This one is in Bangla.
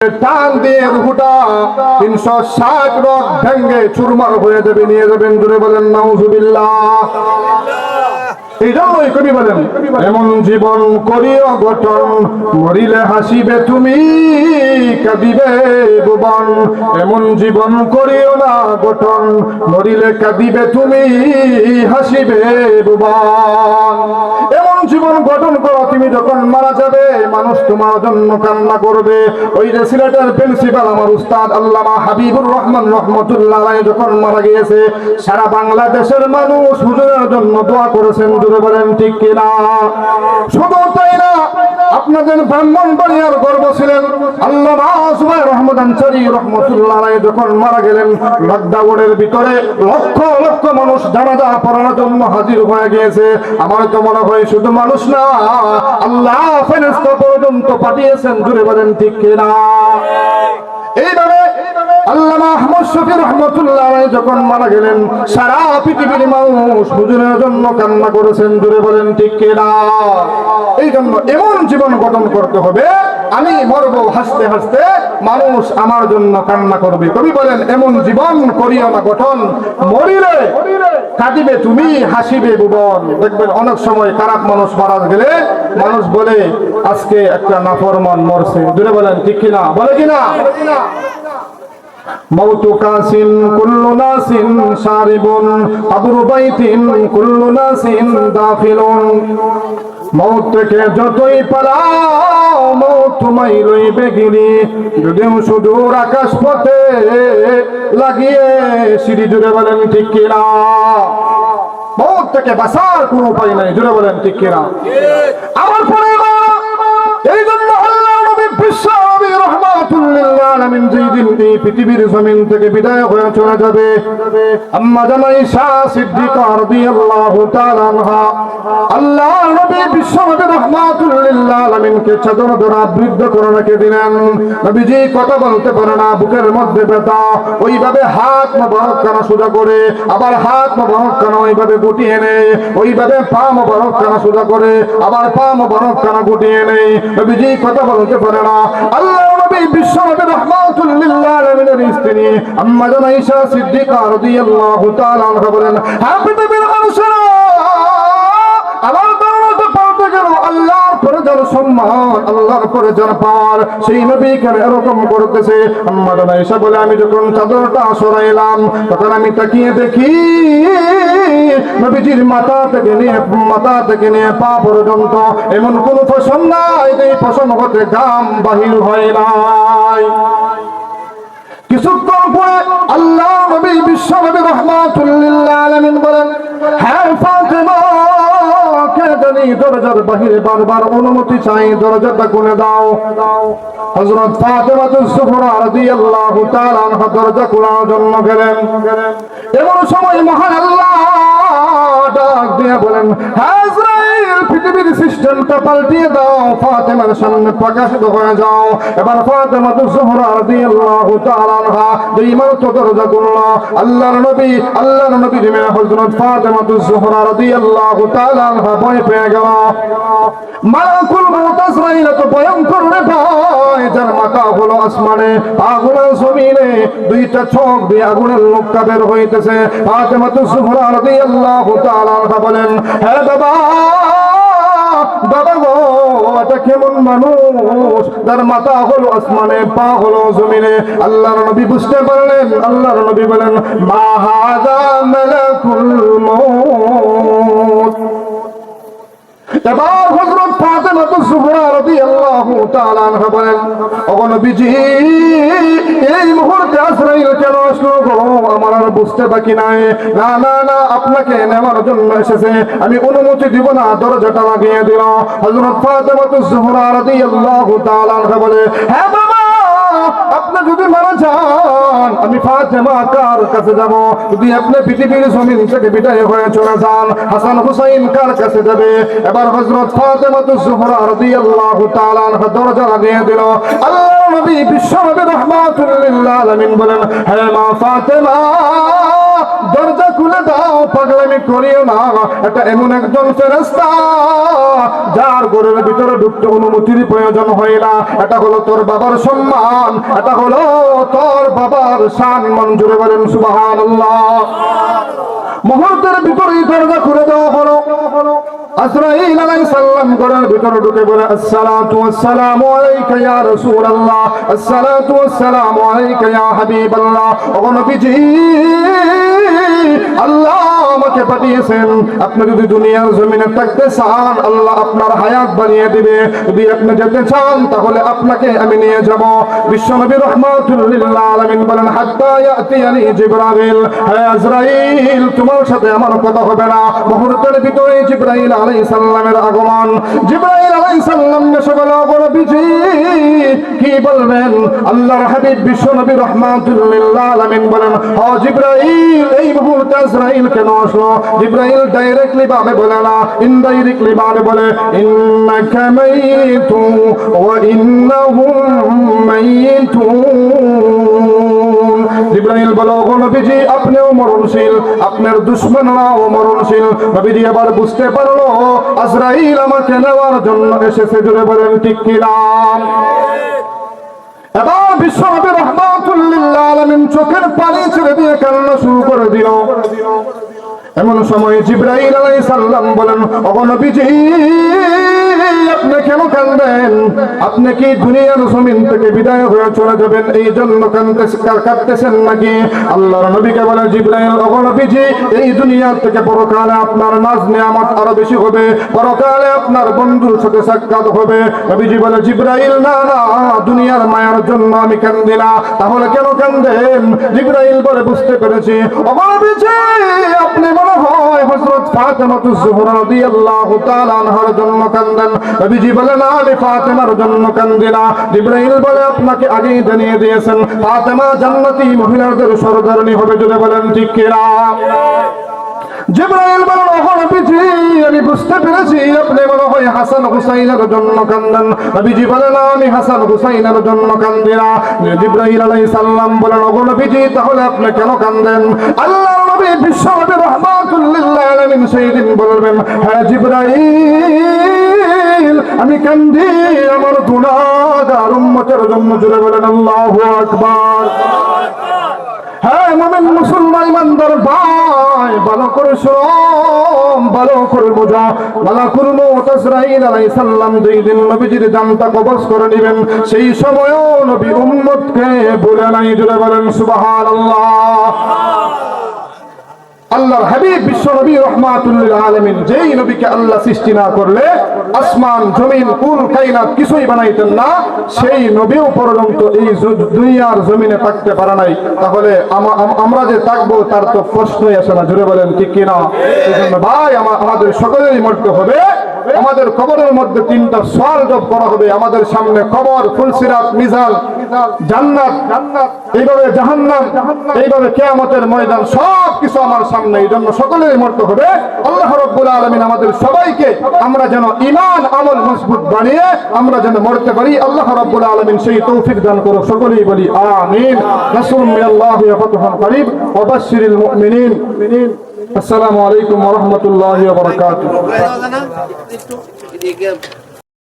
টান দিয়ে রুহুটা 360 রক ভেঙ্গে চুরমার হয়ে যাবে, নিয়ে যাবেন। জুড়ে বলেন নাউজুবিল্লাহ। এই জন্যই কবি বলেন, এমন জীবন করিও গঠন, মরিলে হাসিবে তুমি, কাঁদিবে ভুবন। এমন জীবন করিও না গঠন, মরিলে কাঁদিবে তুমি, হাসিবে ভুবন। এমন জীবন গঠন করো, তুমি যখন মারা যাবে মানুষ তোমার জন্য কান্না করবে। ওই যে সিলেটের প্রিন্সিপাল আমার উস্তাদ আল্লামা হাবিবুর রহমান রহমতুল্লাহ আলাইহি যখন মারা গিয়েছে, সারা বাংলাদেশের মানুষ হুজুরের জন্য দোয়া করেছেন। জুড়ে বলেন ঠিক কিনা? শুধু তাই না, আপনাদের ব্রাহ্মণবাড়িয়ার গর্ব ছিলেন আল্লামা সুবাই রহমত আনসারী রহমতুল্লাহ আলাইহি যখন মারা গেলেন, লকডাউনের ভিতরে লক্ষ লক্ষ মানুষ জানাজা পড়ানোর জন্য হাজির হয়ে গিয়েছে। আমার তো মনে হয় শুধু মানুষ না, আল্লাহ ফেরেশতা পর্যন্ত পাঠিয়েছেন। জুড়ে বলেন ঠিক কিনা? এইভাবে আল্লামা আহমদ শফি রহমতুল্লাহ আলাইহি যখন মারা গেলেন, সারা পৃথিবীর মানুষ হুজুরের জন্য কান্না করেছেন। জুড়ে বলেন ঠিক কিনা? এই জন্য এমন জীবন গঠন করতে হবে, আমি মরবো হাসতে হাসতে, মানুষ আমার জন্য কান্না করবে। কবি বলেন, এমন জীবন করিও না গঠন, মরিলে কাঁদিবে তুমি, হাসিবে ভুবন। দেখবেন অনেক সময় খারাপ মানুষ মারা গেলে মানুষ বলে আজকে একটা নাফরমান মরছে। জুড়ে বলেন ঠিক কিনা? বলে কিনা? মৌতু কাসিন কুল্লু নাসিন শারিবুন, আবরু বাইতিন কুল্লু নাসিন দাখিলুন। মৌত থেকে যতই পালাও মৌত তোমায় রইবে গিরি, যদিও সুদূর আকাশ পথে লাগিয়ে সিঁড়ি। জুড়ে বলেন ঠিক কিনা? মৌত থেকে বাঁচার কোনো উপায় নাই। জুড়ে বলেন ঠিক কিনা? আমার পরে এই জন্য আল্লাহ নবী বিশ্ব নবী রাহমাতুল লিল আলামিন যেদিন এই পৃথিবীর জমিন থেকে বিদায় হয়ে চলে যাবে, আম্মা জান আয়েশা সিদ্দিকা রাদিয়াল্লাহু তাআলা আনহা আল্লাহ নবী বিশ্ব নবী রাহমাতুল লিল আলামিনকে চাদর দ্বারা আবৃত করে রেখে দিলেন। নবীজি কথা বলতে পারে না, বুকের মধ্যে ব্যথা। ওইভাবে হাত মোবারক কানা সোজা করে, আবার হাত মোবারক কানা ওইভাবে গুটিয়ে নেয়, ওইভাবে পা মোবারক কানা সোজা করে, আবার পা মোবারক কানা গুটিয়ে নেয়। নবীজি কথা বলতে পারে না। আল্লাহ নবী বিশ্ব নবী রাহমাতুল লিল আলামিনের স্ত্রী আম্মা জান আয়েশা সিদ্দিকা রাদিয়াল্লাহু তাআলা আনহা বলেন, হ্যাঁ পৃথিবীর মানুষেরা, আমার দরজা পড়তে গেল আল্লাহর পরে যার সম্মান, আল্লাহর পরে যার পাওয়ার, সেই নবী কেন এরকম করতেছে? আম্মা জান আয়েশা বলে, আমি যখন চাদরটা সরাইলাম তখন আমি তাকিয়ে দেখি নবীজির মাথা থেকে নিয়ে পা পর্যন্ত এমন কোন পশম নাই যে পশম হতে ঘাম বাহির হয় নাই। কিছুক্ষণ পরে আল্লাহ নবী বিশ্ব নবী রাহমাতুল লিল আলামিন বলেন, হ্যাঁ ফাতেমা, কে জানি দরজার বাহিরে বারবার অনুমতি চাই, দরজাটা খুলে দাও। হযরত ফাতেমা যুহরা রাদিয়াল্লাহু তাআলা আনহা দরজা খোলার জন্য গেলেন। এমন সময় মহান আল্লাহ ডাক দিয়ে বলেন, আজরাইল, পৃথিবীর সিস্টেমটা পাল্টিয়ে দাও, ফাতেমার সামনে প্রকাশিত হয়ে যাও। এবার ফাতেমা যুহরা রাদিয়াল্লাহু তাআলা আনহা দুই মাত্র দরজা খুলল। আল্লাহর নবীর মেয়ে হযরত ফাতেমা যুহরা রাদিয়াল্লাহু তাআলা আনহা ভয় পেয়ে গেল। মালাকুল মউত আজরাইল তো ভয়ঙ্কর রে ভাই, যার মাথা হলো আসমানে, পা হলো জমিনে, দুইটা চোখ দিয়ে আগুনের লোকা বের হইতেছে। ফাতেমা যুহরা রাদিয়াল্লাহু তাআলা আনহা বলেন, হে বাবা গো, এটা কেমন মানুষ যার মাথা হলো আসমানে, পা হলো জমিনে? আল্লাহর নবী বুঝতে পারলেন। আল্লাহর নবী বলেন, মা হাযা মালাকুল মউত। এবার হযরত ফাতেমা যুহরা রাদিয়াল্লাহু তাআলা আনহা বলেন, ওগো নবীজি, এই মুহূর্তে আজরাইল কেন আসলো গো? আমার আর বুঝতে বাকি নাই। না না না, আপনাকে নেওয়ার জন্য এসেছে, আমি অনুমতি দিব না। দরজাটা লাগিয়ে দিল। হযরত ফাতেমা যুহরা রাদিয়াল্লাহু তাআলা আনহা বলে, হ্যাঁ বাবা, আপনি যদি মারা যান আমি ফাতেমা কার কাছে যাব? যদি আপনি পৃথিবীর জমিন থেকে বিদায় হয়ে চলে যান, হাসান হুসাইন কার কাছে যাবে? এবার হযরত ফাতেমা যুহরা রাদিয়াল্লাহু তাআলা আনহা দরজা লাগিয়ে দিল। আল্লাহর নবী বিশ্ব নবী রাহমাতুল লিল আলামিন বলেন, হে মা ফাতেমা, দরজা খুলে দাও, পাগলামি করিও না। এটা এমন একজন ফেরেশতা যার ঘরের ভিতরে ঢুকতে অনুমতির প্রয়োজন হয় না। এটা হলো তোর বাবার সম্মান, এটা হলো তোর বাবার শান। মঞ্জুরে বলেন সুবহানাল্লাহ। মুহূর্তের ভিতরেই দরজা খুলে দেওয়া হলো। আজরাইল আলাইহিস সালাম ঘরের ভিতরে ঢুকে বলে, আসসালাতু ওয়াসসালামু আলাইকা ইয়া রাসূলুল্লাহ, আসসালাতু ওয়াসসালামু আলাইকা ইয়া হাবিবাল্লাহ। ও নবীজি, আল্লাহ আমাকে পাঠিয়েছেন। আপনি যদি দুনিয়ার জমিনে থাকতে চান, আল্লাহ আপনার হায়াত বাড়িয়ে দিবে। যদি আপনি যেতে চান, তাহলে আপনাকে আমি নিয়ে যাব। বিশ্বনবী রাহমাতুল লিল আলামিন বলেন, হাত্তা ইয়াতিয়ানি জিবরাইল। হে আজরাইল, তোমার সাথে আমার কথা হবে না। মুহূর্তের ভিতরে জিবরাইল আলাইহিস সালামের আগমন। জিবরাইল আলাইহিস সালাম এসে বলে, ও নবীজি কি বলবেন? আল্লাহর হাবিব বিশ্বনবী রাহমাতুল লিল আলামিন বলেন, ও জিবরাইল, এই মুহূর্তে আজরাইল কেন আসলো? জিবরাইল ডাইরেক্টলি ভাবে বলে না, ইনডাইরেক্টলি ভাবে বলে, ইন্নাকা মাইতুন ওয়া ইন্নাহুম মাইতুন। জিবরাইল বলে, ও নবীজি আপনিও মরণশীল, আপনার দুশমনরাও মরণশীল। নবীজি এবার বুঝতে পারলো আজরাইল আমাকে নেওয়ার জন্য এসেছে। জুড়ে বলেন ঠিক কি না? এবার বিশ্বনবী রাহমাতুল লিল আলামিন চোখের পানি ছেড়ে দিয়ে কান্না শুরু করে দিল। এমন সময় জিবরাইল আলাইহিস সালাম বলেন, ও নবীজি আপনি কেন কাঁদেন? আপনি কি দুনিয়ার জমিন থেকে বিদায় হয়ে চলে যাবেন এই জন্য কাঁদতেছেন নাকি? আল্লাহর নবীকে বলে জিবরাইল, ও নবীজি এই দুনিয়ার থেকে পরকালে আপনার নাজ নিয়ামত আরো বেশি হবে, পরকালে আপনার বন্ধুর সাথে সাক্ষাৎ হবে। নবীজি বলে, জিবরাইল না না, দুনিয়ার মায়ার জন্য আমি কাঁদি না। তাহলে কেন কাঁদেন? জিবরাইল বলে, বুঝতে পেরেছি। ও নবীজি আপনি মনে হয় হযরত ফাতেমাতুজ জোহরা রাদিয়াল্লাহু তাআলা আনহার জন্য কাঁদেন। নবীজি বলে, না আমি ফাতেমার জন্য কাঁদি না। জিবরাইল বলে, আপনাকে আগেই জানিয়ে দিয়েছেন ফাতেমা জান্নাতি মহিলাদের সরদারনী হবে। যদি বলেন ঠিক কি না? জিবরাইল বলেন, ও নবীজি আমি বুঝতে পেরেছি আপনি মনে হয় হাসান হুসাইনের জন্য কাঁদেন। নবীজি বলেন, না আমি হাসান হুসাইনের জন্য কাঁদি না। জিবরাইল আলাইহিস সালাম বলেন, ও নবীজি তাহলে আপনি কেন কাঁদেন? আল্লাহর নবী বিশ্বনবী রাহমাতুল লিল আলামিন সেই দিন বলবেন, হ্যাঁ জিবরাইল আমি কাঁদি আমার গুনাহগার উম্মতের জন্য। জুড়ে বলেন আল্লাহু আকবার। হ্যাঁ মুমিন মুসলমান ইমানদার ভাই, ভালো করে শোন, ভালো করে বোঝা। মালাকুল মউত আজরাইল আলাইহিস সালাম যেই দিন নবীজির জানটা কবজ করে নেবেন, সেই সময়ও নবী উম্মতকে বলে নাই। জুড়ে বলেন সুবহানাল্লাহ। আল্লাহর হাবিব বিশ্বনবী রাহমাতুল লিল আলামিন যেই নবীকে আল্লাহ সৃষ্টি না করলে আসমান জমিন কুল কায়নাত কিছুই বানাইতেন না, সেই নবীও পর্যন্ত এই দুনিয়ার জমিনে থাকতে পারে নাই। তাহলে আমরা যে থাকবো তার তো প্রশ্নই আসে না। জুড়ে বলেন ঠিক কিনা? এজন্য ভাই আমাদের সকলেরই মরতে হবে। আমাদের কবরের মধ্যে তিনটা সওয়াল জব করা হবে। আমাদের সামনে কবর, ফুলসিরাত, মিজান, জান্নাত, এইভাবে জাহান্নাম, এইভাবে কিয়ামতের ময়দান, সব কিছু আমার সামনে। এই জন্য সকলেরই মরতে হবে। আল্লাহ রাব্বুল আলামিন আমাদের সবাইকে আমরা যেন ঈমান আমল মজবুত বানিয়ে আমরা যেন মরতে পারি, আল্লাহ রাব্বুল আলামিন সেই তৌফিক দান করুন। সকলেই বলি আমিন। নাসরুম মিনাল্লাহি ওয়া ফাতহুন করিব ওয়া বাশশিরিল মুমিনিন। আসসালামু আলাইকুম ওয়া রাহমাতুল্লাহি ওয়া বারাকাতুহু।